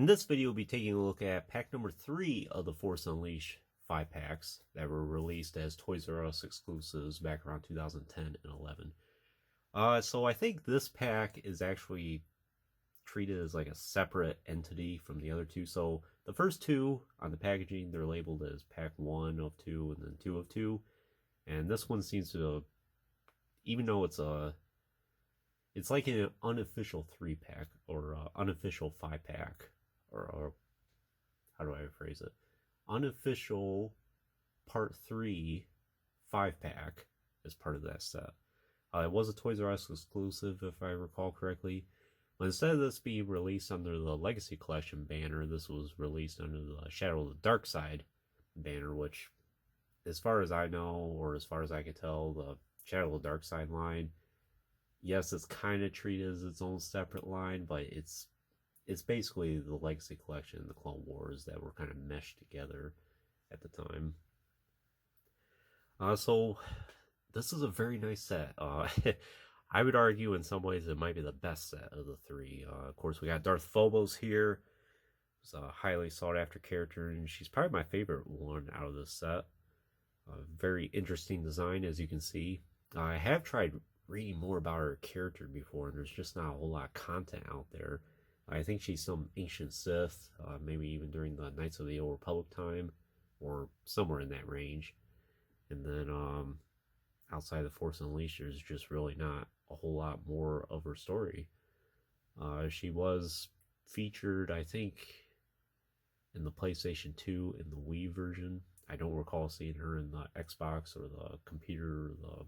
this video, we'll be taking a look at pack number 3 of the Force Unleashed 5-packs that were released as Toys R Us exclusives back around 2010 and 11. So I think this pack is actually treated as like a separate entity from the other two. So the first two on the packaging, they're labeled as pack 1 of 2 and then 2 of 2. And this one seems to, even though it's like an unofficial 3-pack or unofficial 5-pack, or how do I phrase it? Unofficial part 3 5-pack as part of that set. It was a Toys R Us exclusive, if I recall correctly. But instead of this being released under the Legacy Collection banner, this was released under the Shadow of the Dark Side banner, which, as far as I know, or as far as I can tell, the Shadow of the Dark Side line, yes, it's kind of treated as its own separate line, but it's basically the Legacy Collection and the Clone Wars that were kind of meshed together at the time. So this is a very nice set. I would argue in some ways it might be the best set of the 3. Of course, we got Darth Phobos here. It's a highly sought after character, and she's probably my favorite one out of this set. Very interesting design, as you can see. I have tried reading more about her character before, and there's just not a whole lot of content out there. I think she's some ancient Sith, maybe even during the Knights of the Old Republic time, or somewhere in that range. And then outside the Force Unleashed, there's just really not a whole lot more of her story. She was featured, I think, in the PlayStation 2 in the Wii version. I don't recall seeing her in the Xbox or the computer, the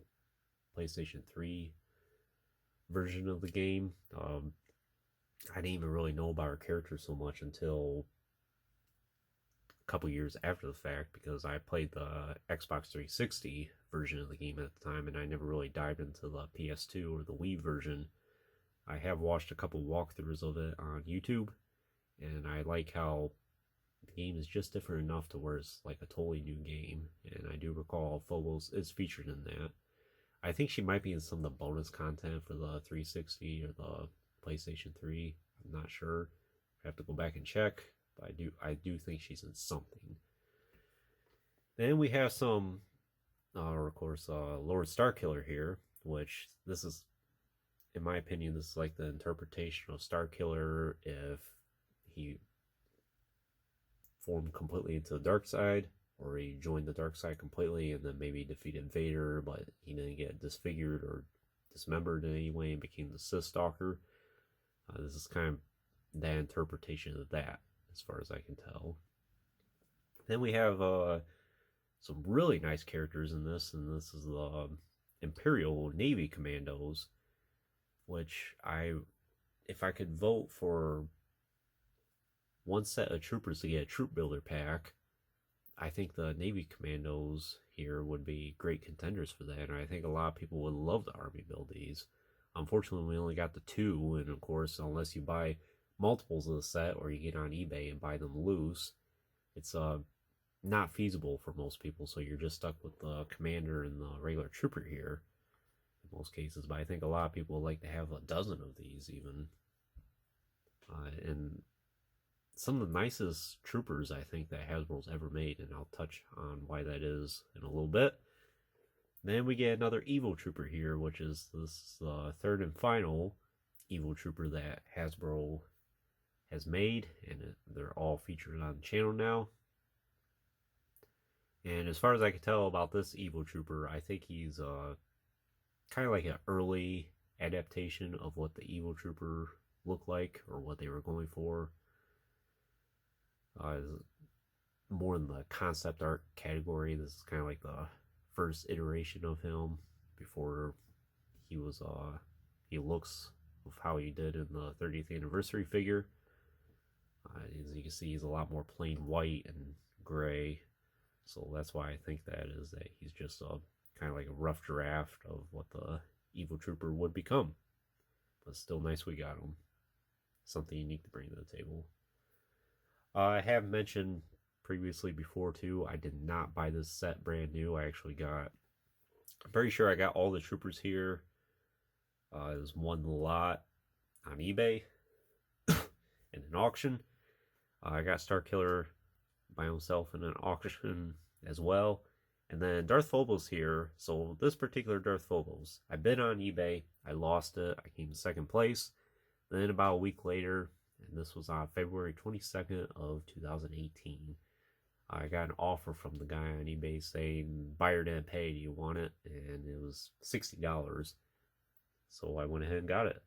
PlayStation 3 version of the game. I didn't even really know about her character so much until a couple years after the fact, because I played the Xbox 360 version of the game at the time, and I never really dived into the PS2 or the Wii version. I have watched a couple walkthroughs of it on YouTube, and I like how the game is just different enough to where it's like a totally new game, and I do recall Phobos is featured in that. I think she might be in some of the bonus content for the 360 or the PlayStation 3. I'm not sure. I have to go back and check, but I do think she's in something. Then we have some, of course, Lord Starkiller here, which this is, in my opinion, this is like the interpretation of Starkiller if he formed completely into the dark side, or he joined the dark side completely and then maybe defeated Vader, but he didn't get disfigured or dismembered in any way and became the Sith Stalker. This is kind of that interpretation of that, as far as I can tell. Then we have some really nice characters in this, and this is the Imperial Navy Commandos, which if I could vote for one set of troopers to get a troop builder pack, I think the Navy Commandos here would be great contenders for that, and I think a lot of people would love to army build these. Unfortunately, we only got the 2, and of course, unless you buy multiples of the set or you get on eBay and buy them loose, it's not feasible for most people, so you're just stuck with the commander and the regular trooper here in most cases. But I think a lot of people would like to have a dozen of these even. And some of the nicest troopers I think that Hasbro's ever made, and I'll touch on why that is in a little bit. Then we get another Evil Trooper here, which is this third and final Evil Trooper that Hasbro has made, and they're all featured on the channel now. And as far as I can tell about this Evil Trooper, I think he's kind of like an early adaptation of what the Evil Trooper looked like, or what they were going for. More in the concept art category. This is kind of like the first iteration of him before he was he looks of how he did in the 30th anniversary figure. As you can see, he's a lot more plain white and gray, so that's why I think that he's just kind of like a rough draft of what the Evil Trooper would become. But still nice we got him. Something unique to bring to the table. I have mentioned previously before too, I did not buy this set brand new. I'm pretty sure I got all the troopers here. It was one lot on eBay in an auction. I got Starkiller by himself in an auction as well. And then Darth Phobos here. So this particular Darth Phobos, I bid on eBay. I lost it. I came in second place. Then about a week later, and this was on February 22nd of 2018, I got an offer from the guy on eBay saying, buyer didn't pay, do you want it? And it was $60. So I went ahead and got it.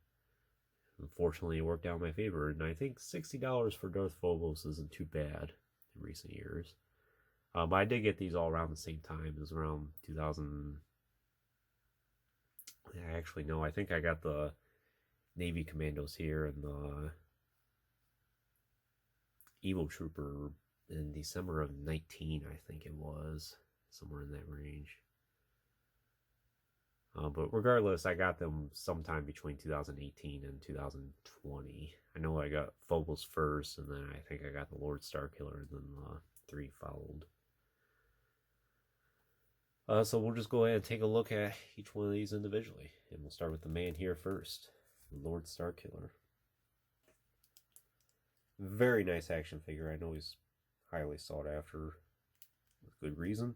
Unfortunately, it worked out in my favor, and I think $60 for Darth Phobos isn't too bad in recent years. But I did get these all around the same time. It was around 2000. Actually, no, I think I got the Navy Commandos here and the Evo Trooper in December of 19, I think it was. Somewhere in that range. But regardless, I got them sometime between 2018 and 2020. I know I got Phobos first, and then I think I got the Lord Starkiller, and then the 3 followed. So we'll just go ahead and take a look at each one of these individually. And we'll start with the man here first, Lord Starkiller. Very nice action figure. I know he's highly sought after with good reason.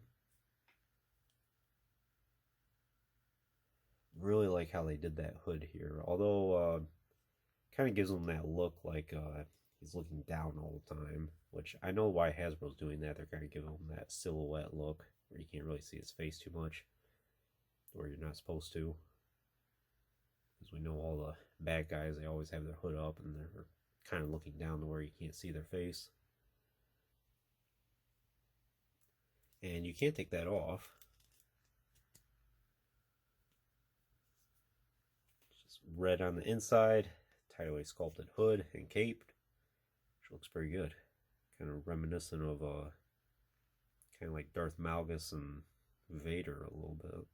Really like how they did that hood here, although kind of gives him that look like he's looking down all the time, which I know why Hasbro's doing that. They're kind of giving him that silhouette look where you can't really see his face too much, or you're not supposed to, because we know all the bad guys, they always have their hood up and they're kind of looking down to where you can't see their face, and you can't take that off. Red on the inside, tightly sculpted hood and cape, which looks pretty good. Kind of reminiscent of kind of like Darth Malgus and Vader a little bit.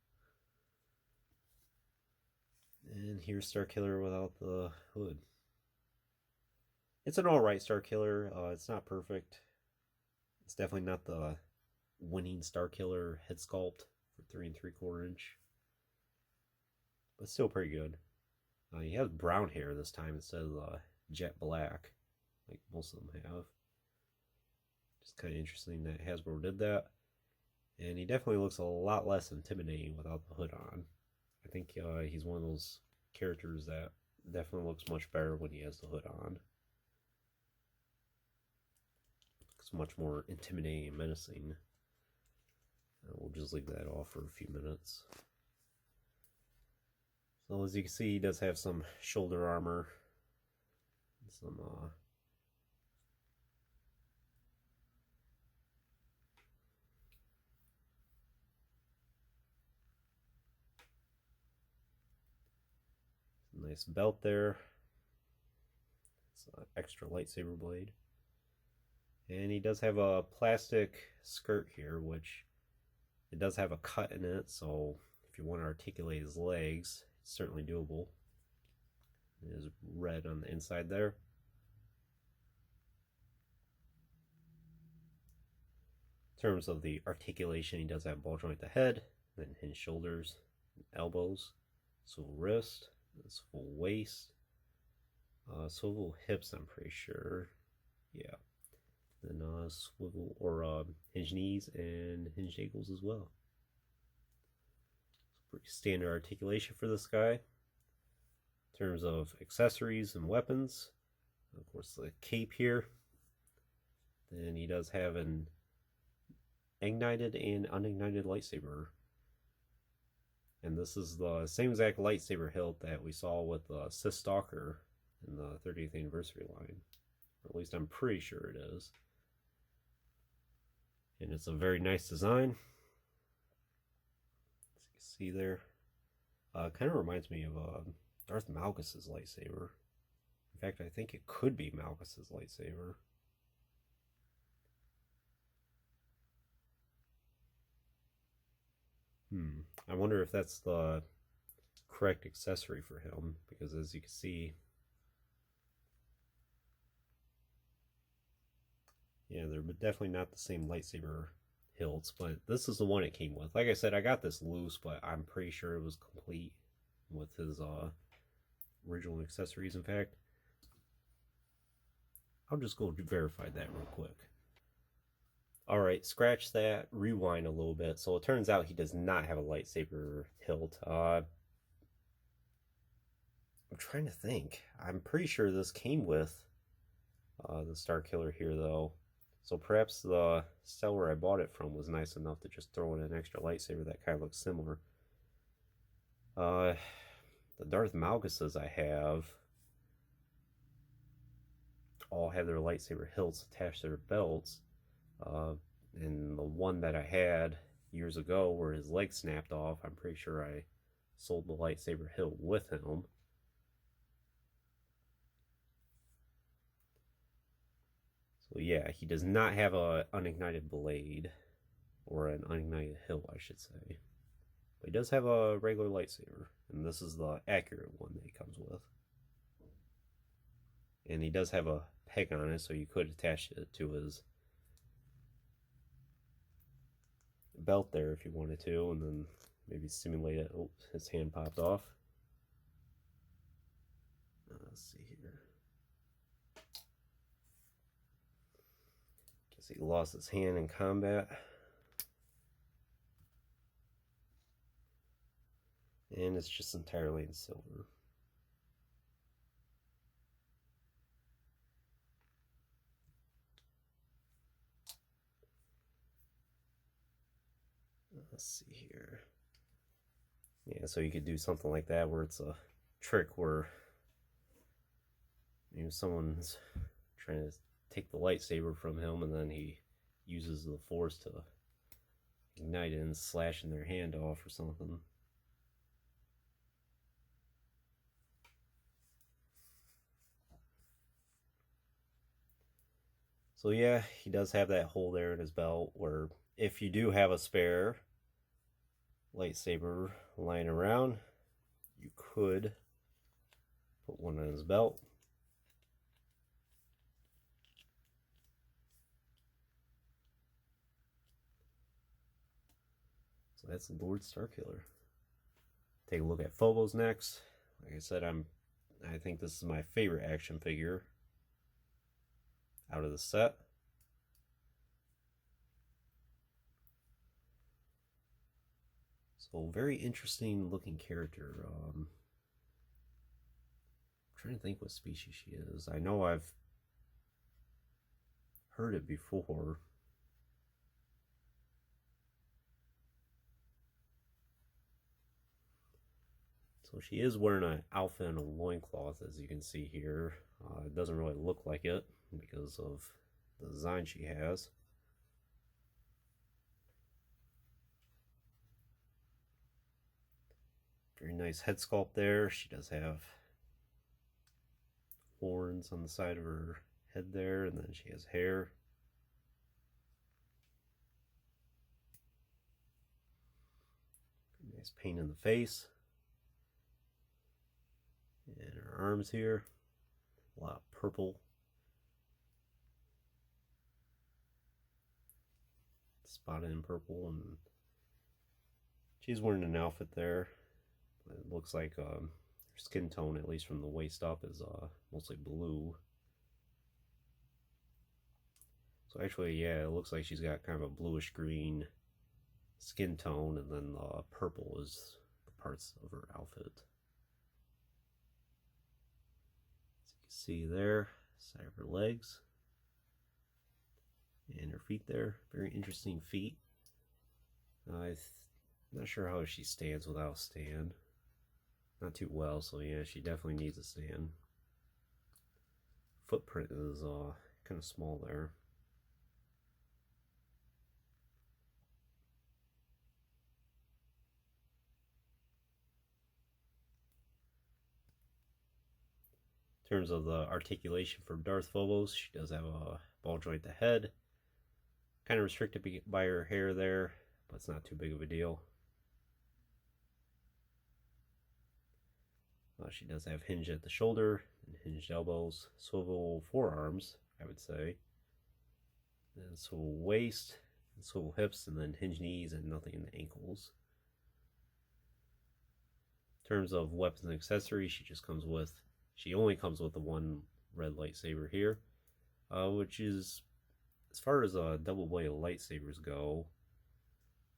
And here's Starkiller without the hood. It's an alright Starkiller. It's not perfect. It's definitely not the winning Starkiller head sculpt for 3 3/4 inch, but still pretty good. He has brown hair this time instead of jet black, like most of them have. Just kind of interesting that Hasbro did that. And he definitely looks a lot less intimidating without the hood on. I think he's one of those characters that definitely looks much better when he has the hood on. It's much more intimidating and menacing. We'll just leave that off for a few minutes. So as you can see, he does have some shoulder armor, some nice belt there. It's an extra lightsaber blade, and he does have a plastic skirt here, which it does have a cut in it. So if you want to articulate his legs, it's certainly doable. It is red on the inside there. In terms of the articulation, he does have ball joint the head, then hinged shoulders, elbows, swivel wrist, swivel waist, swivel hips, I'm pretty sure. Yeah. Then swivel or hinged knees and hinged ankles as well. Pretty standard articulation for this guy. In terms of accessories and weapons, of course the cape here. Then he does have an ignited and unignited lightsaber. And this is the same exact lightsaber hilt that we saw with the Sith Stalker in the 30th anniversary line. Or at least I'm pretty sure it is. And it's a very nice design. See there, kind of reminds me of Darth Malgus's lightsaber. In fact, I think it could be Malgus's lightsaber. I wonder if that's the correct accessory for him, because as you can see, yeah, they're definitely not the same lightsaber hilts, but this is the one it came with. Like I said, I got this loose, but I'm pretty sure it was complete with his original accessories. In fact, I'll just go verify that real quick. Alright, scratch that, rewind a little bit. So it turns out he does not have a lightsaber hilt. I'm trying to think. I'm pretty sure this came with the Star Killer here, though. So perhaps the seller I bought it from was nice enough to just throw in an extra lightsaber that kind of looks similar. The Darth Malguses I have all have their lightsaber hilts attached to their belts. And the one that I had years ago where his leg snapped off, I'm pretty sure I sold the lightsaber hilt with him. So yeah, he does not have an unignited blade, or an unignited hilt, I should say. But he does have a regular lightsaber, and this is the accurate one that he comes with. And he does have a peg on it, so you could attach it to his belt there if you wanted to, and then maybe simulate it. Oh, his hand popped off. Let's see here. Guess he lost his hand in combat. And it's just entirely in silver. Let's see here. Yeah, so you could do something like that where it's a trick where maybe someone's trying to take the lightsaber from him and then he uses the force to ignite it and slashing their hand off or something. So yeah, he does have that hole there in his belt where if you do have a spare lightsaber lying around, you could put one on his belt. So that's the Lord Starkiller. Take a look at Phobos next. Like I said, I think this is my favorite action figure out of the set. So very interesting looking character. I'm trying to think what species she is. I know I've heard it before. So she is wearing an outfit and a loincloth, as you can see here. It doesn't really look like it because of the design she has. Very nice head sculpt there. She does have horns on the side of her head there, and then she has hair. Nice paint in the face. And her arms here, a lot of purple. Spotted in purple, and she's wearing an outfit there. It looks like her skin tone, at least from the waist up, is mostly blue. So actually, yeah, it looks like she's got kind of a bluish green skin tone, and then purple is the parts of her outfit. As you can see there, side of her legs and her feet there. Very interesting feet. I'm not sure how she stands without a stand. Not too well, so yeah, she definitely needs a stand. Footprint is kind of small there. In terms of the articulation for Darth Phobos, she does have a ball joint to head. Kind of restricted by her hair there, but it's not too big of a deal. She does have hinge at the shoulder and hinged elbows, swivel forearms, I would say, and swivel waist, and swivel hips, and then hinge knees and nothing in the ankles. In terms of weapons and accessories, she only comes with the one red lightsaber here. which is, as far as double-bladed lightsabers go,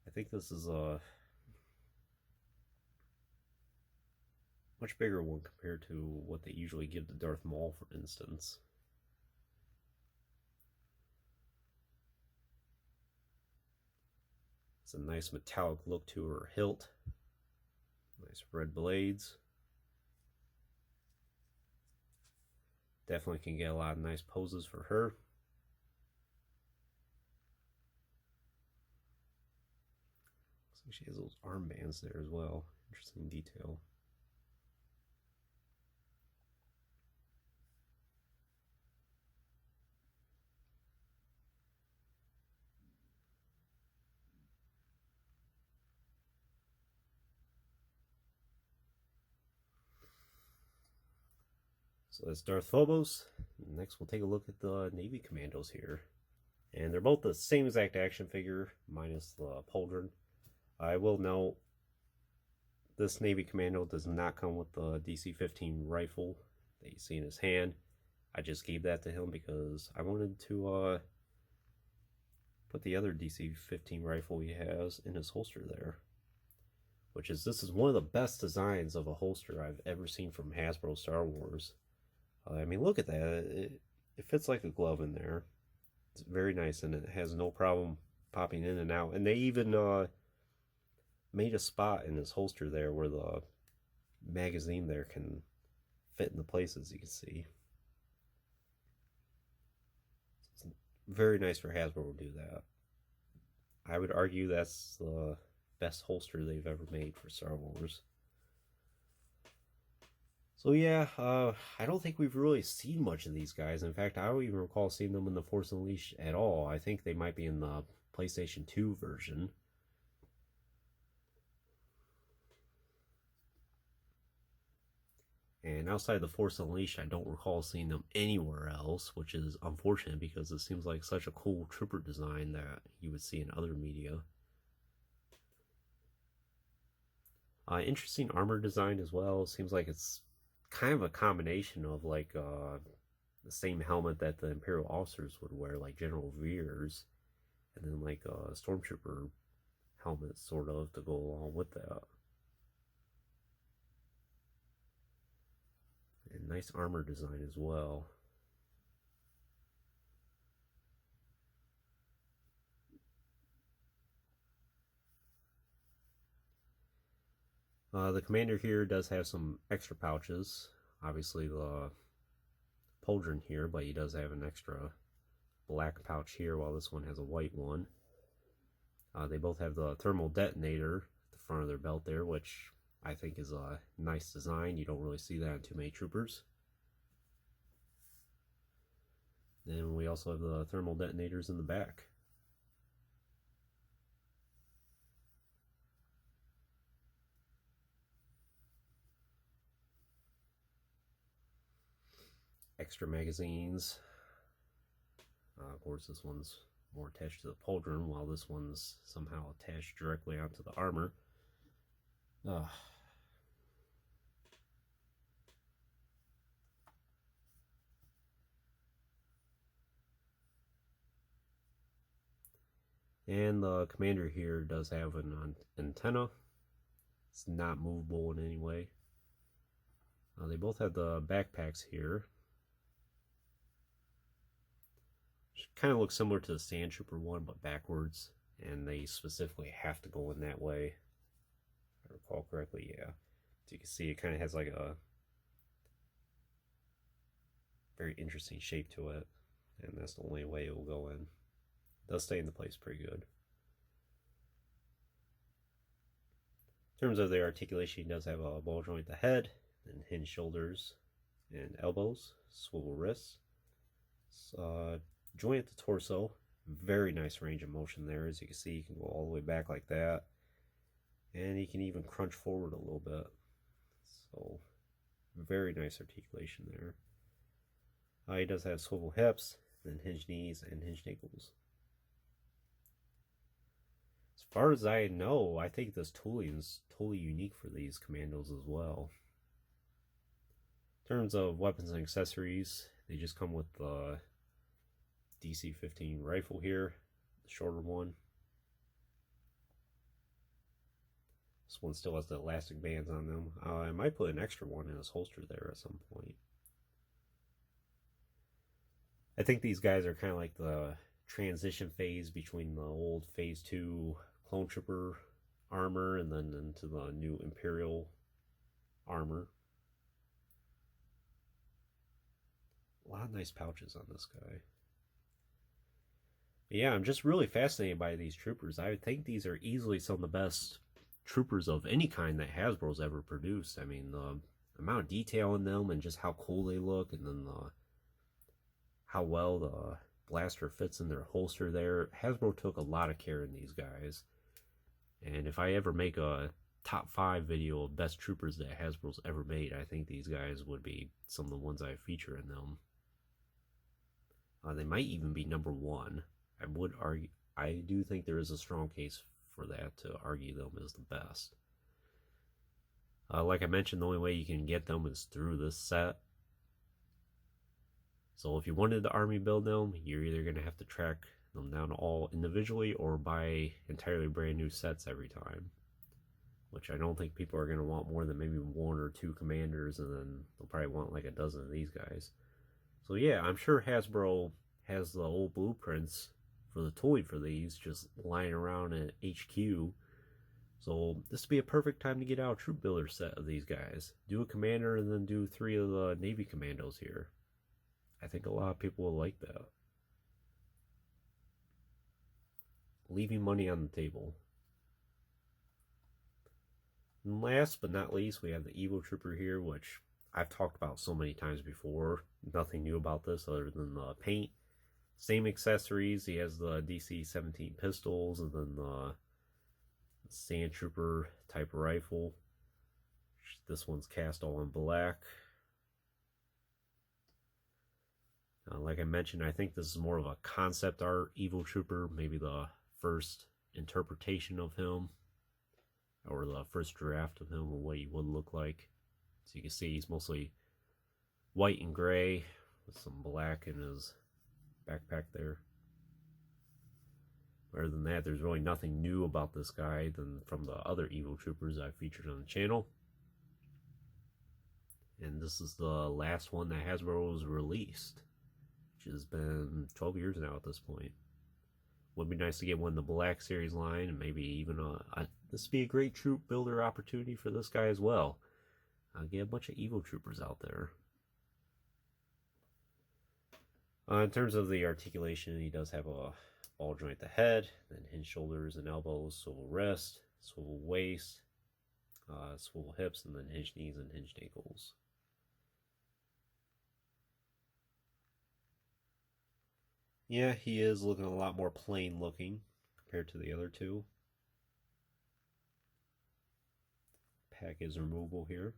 I think this is a much bigger one compared to what they usually give to Darth Maul, for instance. It's a nice metallic look to her hilt. Nice red blades. Definitely can get a lot of nice poses for her. Looks like she has those armbands there as well. Interesting detail. So that's Darth Phobos. Next we'll take a look at the Navy Commandos here. And they're both the same exact action figure, minus the pauldron. I will note, this Navy Commando does not come with the DC-15 rifle that you see in his hand. I just gave that to him because I wanted to put the other DC-15 rifle he has in his holster there. This is one of the best designs of a holster I've ever seen from Hasbro Star Wars. I mean, look at that. It fits like a glove in there. It's very nice, and it has no problem popping in and out. And they even made a spot in his holster there where the magazine there can fit in the places, you can see. It's very nice for Hasbro to do that. I would argue that's the best holster they've ever made for Star Wars. So yeah, I don't think we've really seen much of these guys. In fact, I don't even recall seeing them in the Force Unleashed at all. I think they might be in the PlayStation 2 version. And outside of the Force Unleashed, I don't recall seeing them anywhere else, which is unfortunate because it seems like such a cool trooper design that you would see in other media. Interesting armor design as well. Seems like it's kind of a combination of like the same helmet that the Imperial officers would wear, like General Veers, and then like a Stormtrooper helmet sort of to go along with that. And nice armor design as well. The commander here does have some extra pouches. Obviously the pauldron here, but he does have an extra black pouch here while this one has a white one. They both have the thermal detonator at the front of their belt there, which I think is a nice design. You don't really see that in too many troopers. Then we also have the thermal detonators in the back. Extra magazines. Of course, this one's more attached to the pauldron, while this one's somehow attached directly onto the armor. And the commander here does have an antenna. It's not movable in any way. They both have the backpacks here. Kind of looks similar to the Sand Trooper one, but backwards, and they specifically have to go in that way, if I recall correctly. Yeah, so you can see it kind of has like a very interesting shape to it, and that's the only way it will go in. It does stay in the place pretty good. In terms of the articulation, he does have a ball joint at the head, and hinged shoulders and elbows, swivel wrists. Joint at the torso, very nice range of motion there. As you can see, you can go all the way back like that, and you can even crunch forward a little bit. So very nice articulation there. He does have swivel hips, then hinged knees and hinged ankles. As far as I know, I think this tooling is totally unique for these commandos as well. In terms of weapons and accessories, they just come with the DC-15 rifle here, the shorter one. This one still has the elastic bands on them. I might put an extra one in his holster there at some point. I think these guys are kind of like the transition phase between the old Phase 2 Clone Trooper armor and then into the new Imperial armor. A lot of nice pouches on this guy. But yeah, I'm just really fascinated by these troopers. I think these are easily some of the best troopers of any kind that Hasbro's ever produced. I mean, the amount of detail in them and just how cool they look, and then how well the blaster fits in their holster there. Hasbro took a lot of care in these guys. And if I ever make a top 5 video of best troopers that Hasbro's ever made, I think these guys would be some of the ones I feature in them. They might even be number 1. I would argue, I do think there is a strong case for that to argue them as the best. Like I mentioned, the only way you can get them is through this set. So if you wanted to army build them, you're either going to have to track them down all individually or buy entirely brand new sets every time. Which I don't think people are going to want more than maybe 1 or 2 commanders, and then they'll probably want like a dozen of these guys. So yeah, I'm sure Hasbro has the old blueprints for the toy for these just lying around at HQ. So this would be a perfect time to get out a troop builder set of these guys. Do a commander and then do 3 of the Navy commandos here. I think a lot of people will like that. Leaving money on the table. And last but not least, we have the Evo Trooper here, which I've talked about so many times before. Nothing new about this other than the paint. Same accessories. He has the DC-17 pistols and then the Sand Trooper type rifle. This one's cast all in black. Like I mentioned, I think this is more of a concept art Evo Trooper, maybe the first interpretation of him, or the first draft of him, or what he would look like. So you can see he's mostly white and gray with some black in his backpack there. Other than that, there's really nothing new about this guy than from the other Evo Troopers I've featured on the channel. And this is the last one that Hasbro has released, which has been 12 years now at this point. Would be nice to get one in the Black Series line, and maybe even this would be a great troop builder opportunity for this guy as well. Get a bunch of Evo Troopers out there. In terms of the articulation, he does have a ball joint at the head, then hinge shoulders and elbows, swivel wrist, swivel waist, swivel hips, and then hinge knees and hinged ankles. Yeah, he is looking a lot more plain looking compared to the other two. Pack is removable here.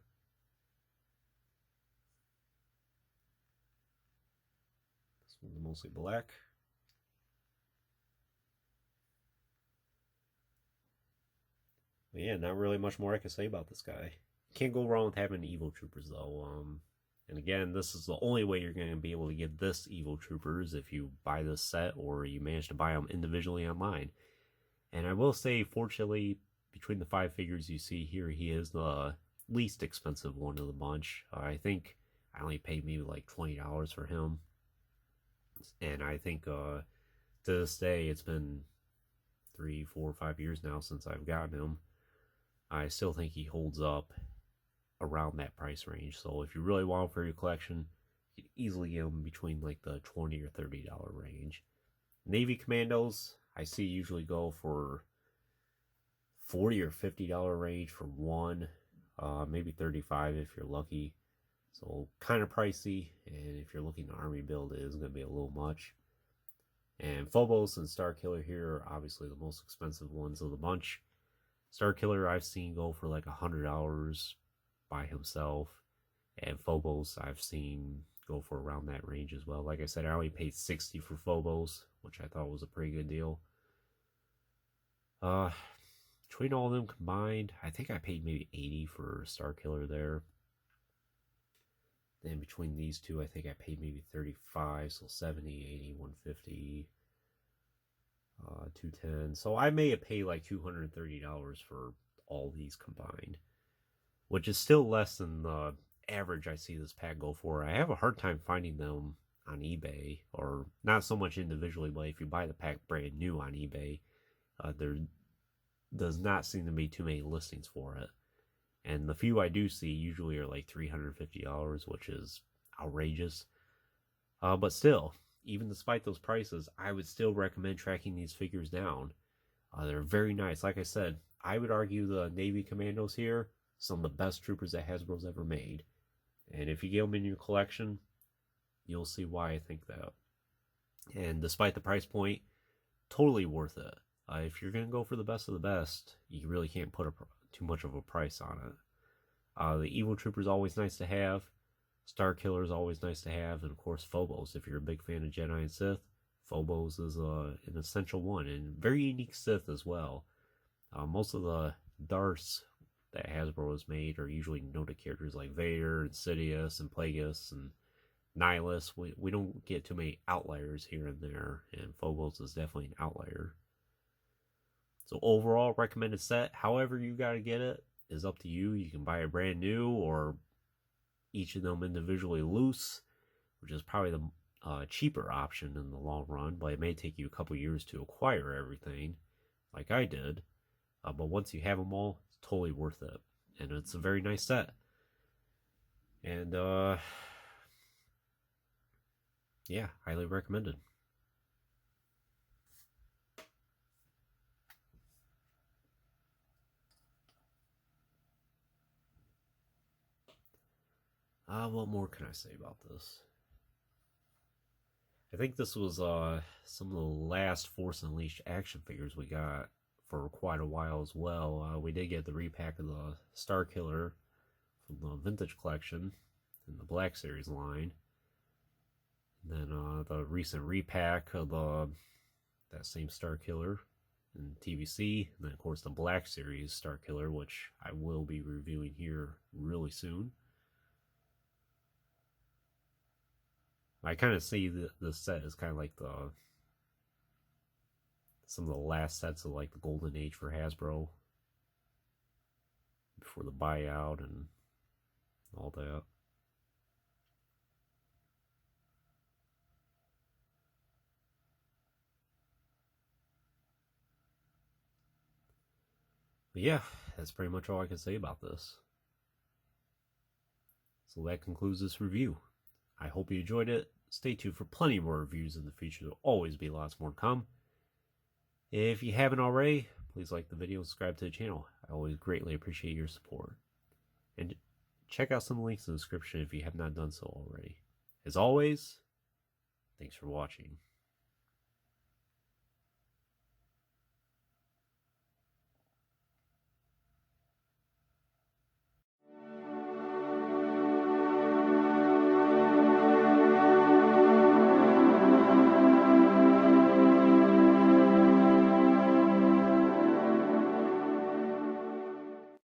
This one's mostly black. But yeah, not really much more I can say about this guy. Can't go wrong with having Evo Troopers though. And again, this is the only way you're going to be able to get this Evo Troopers if you buy this set or you manage to buy them individually online. And I will say, fortunately, between the 5 figures you see here, he is the least expensive one of the bunch. I think I only paid maybe like $20 for him. And I think to this day, it's been 3, 4, 5 years now since I've gotten him. I still think he holds up around that price range. So if you really want him for your collection, you can easily get them between like the $20 or $30 range. Navy Commandos, I see usually go for $40 or $50 range for one, maybe $35 if you're lucky. So kind of pricey, and if you're looking to army build, it is going to be a little much. And Phobos and Starkiller here are obviously the most expensive ones of the bunch. Starkiller I've seen go for like $100 by himself, and Phobos I've seen go for around that range as well. Like I said, I only paid $60 for Phobos, which I thought was a pretty good deal. Between all of them combined, I think I paid maybe $80 for Starkiller there. And between these two, I think I paid maybe 35, so 70, 80, 150, 210. So I may have paid like $230 for all these combined, which is still less than the average I see this pack go for. I have a hard time finding them on eBay, or not so much individually, but if you buy the pack brand new on eBay, there does not seem to be too many listings for it. And the few I do see usually are like $350, which is outrageous. But still, even despite those prices, I would still recommend tracking these figures down. They're very nice. Like I said, I would argue the Navy Commandos here, some of the best troopers that Hasbro's ever made. And if you get them in your collection, you'll see why I think that. And despite the price point, totally worth it. If you're going to go for the best of the best, you really can't put too much of a price on it. The Evil Trooper is always nice to have. Star Killer is always nice to have. And of course, Phobos. If you're a big fan of Jedi and Sith, Phobos is an essential one. And very unique Sith as well. Most of the Darths that Hasbro has made are usually noted characters like Vader, Insidious, and Plagueis, and Nihilus. We don't get too many outliers here and there, and Phobos is definitely an outlier. So overall, recommended set, however you got to get it, is up to you. You can buy it brand new, or each of them individually loose, which is probably the cheaper option in the long run, but it may take you a couple years to acquire everything, like I did. But once you have them all, it's totally worth it. And it's a very nice set. And, yeah, highly recommended. What more can I say about this? I think this was some of the last Force Unleashed action figures we got for quite a while as well. We did get the repack of the Star Killer from the Vintage Collection in the Black Series line. And then the recent repack of that same Star Killer in TVC. And then, of course, the Black Series Star Killer, which I will be reviewing here really soon. I kind of see the set as kind of like some of the last sets of like the golden age for Hasbro before the buyout and all that. But yeah, that's pretty much all I can say about this. So that concludes this review. I hope you enjoyed it. Stay tuned for plenty more reviews in the future. There will always be lots more to come. If you haven't already, please like the video and subscribe to the channel. I always greatly appreciate your support. And check out some links in the description if you have not done so already. As always, thanks for watching.